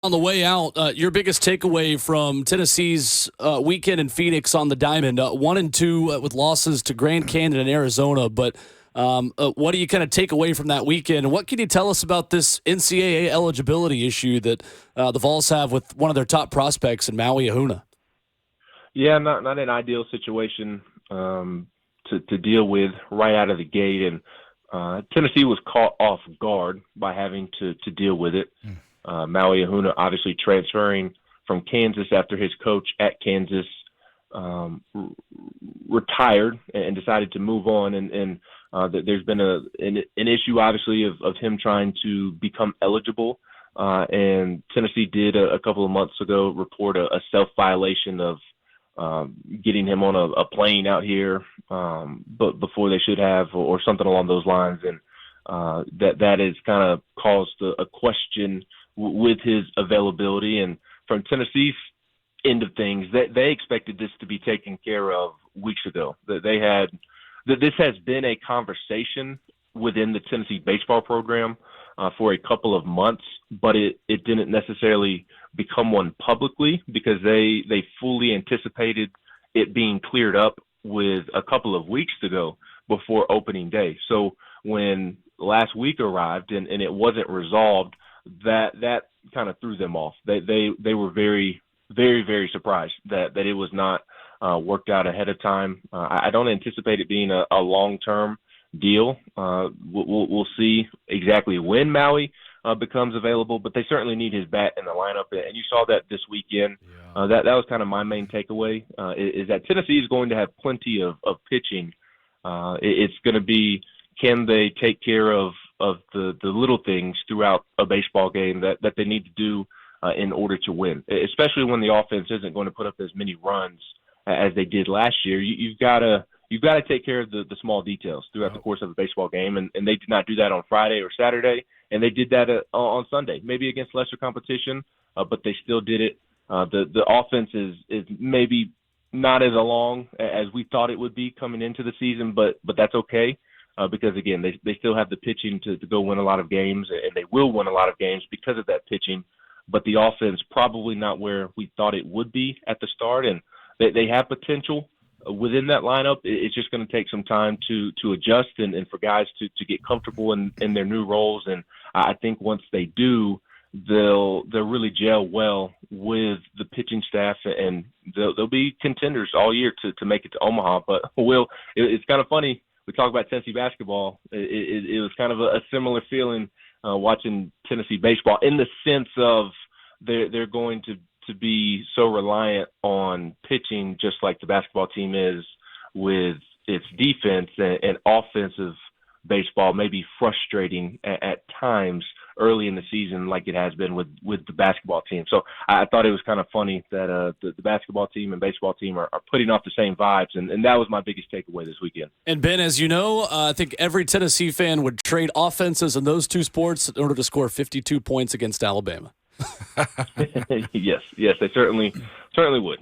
On the way out, your biggest takeaway from Tennessee's weekend in Phoenix on the diamond, 1-2 with losses to Grand Canyon and Arizona. But what do you kind of take away from that weekend? And what can you tell us about this NCAA eligibility issue that the Vols have with one of their top prospects in Maui Ahuna? Yeah, not an ideal situation to deal with right out of the gate, and Tennessee was caught off guard by having to deal with it. Maui Ahuna obviously transferring from Kansas after his coach at Kansas retired and decided to move on, and there's been an issue obviously of him trying to become eligible, and Tennessee did a couple of months ago report a self-violation of getting him on a plane out here, but before they should have, or something along those lines, and that has kind of caused a question with his availability. And from Tennessee's end of things, they expected this to be taken care of weeks ago. This has been a conversation within the Tennessee baseball program for a couple of months, but it didn't necessarily become one publicly because they fully anticipated it being cleared up with a couple of weeks to go before opening day. So when last week arrived and it wasn't resolved, that kind of threw them off. They were very, very, very surprised that it was not worked out ahead of time. I don't anticipate it being a long-term deal. We'll see exactly when Maui becomes available, but they certainly need his bat in the lineup, and you saw that this weekend. Yeah. That was kind of my main takeaway, is that Tennessee is going to have plenty of pitching. It's going to be, can they take care of the little things throughout a baseball game that they need to do in order to win, especially when the offense isn't going to put up as many runs as they did last year. You've got to take care of the small details throughout the course of a baseball game, and they did not do that on Friday or Saturday, and they did that on Sunday, maybe against lesser competition, but they still did it. The offense is maybe not as along as we thought it would be coming into the season, but that's okay. Because, again, they still have the pitching to go win a lot of games, and they will win a lot of games because of that pitching. But the offense probably not where we thought it would be at the start, and they have potential within that lineup. It's just going to take some time to adjust and for guys to get comfortable in their new roles. And I think once they do, they'll really gel well with the pitching staff, and they'll be contenders all year to make it to Omaha. But, it's kind of funny. We talk about Tennessee basketball. It was kind of a similar feeling watching Tennessee baseball, in the sense of they're going to be so reliant on pitching, just like the basketball team is with its defense, and offensive baseball may be frustrating at times early in the season, like it has been with the basketball team. So I thought it was kind of funny that the basketball team and baseball team are putting off the same vibes, and that was my biggest takeaway this weekend. And Ben, as you know, I think every Tennessee fan would trade offenses in those two sports in order to score 52 points against Alabama. Yes, they certainly would.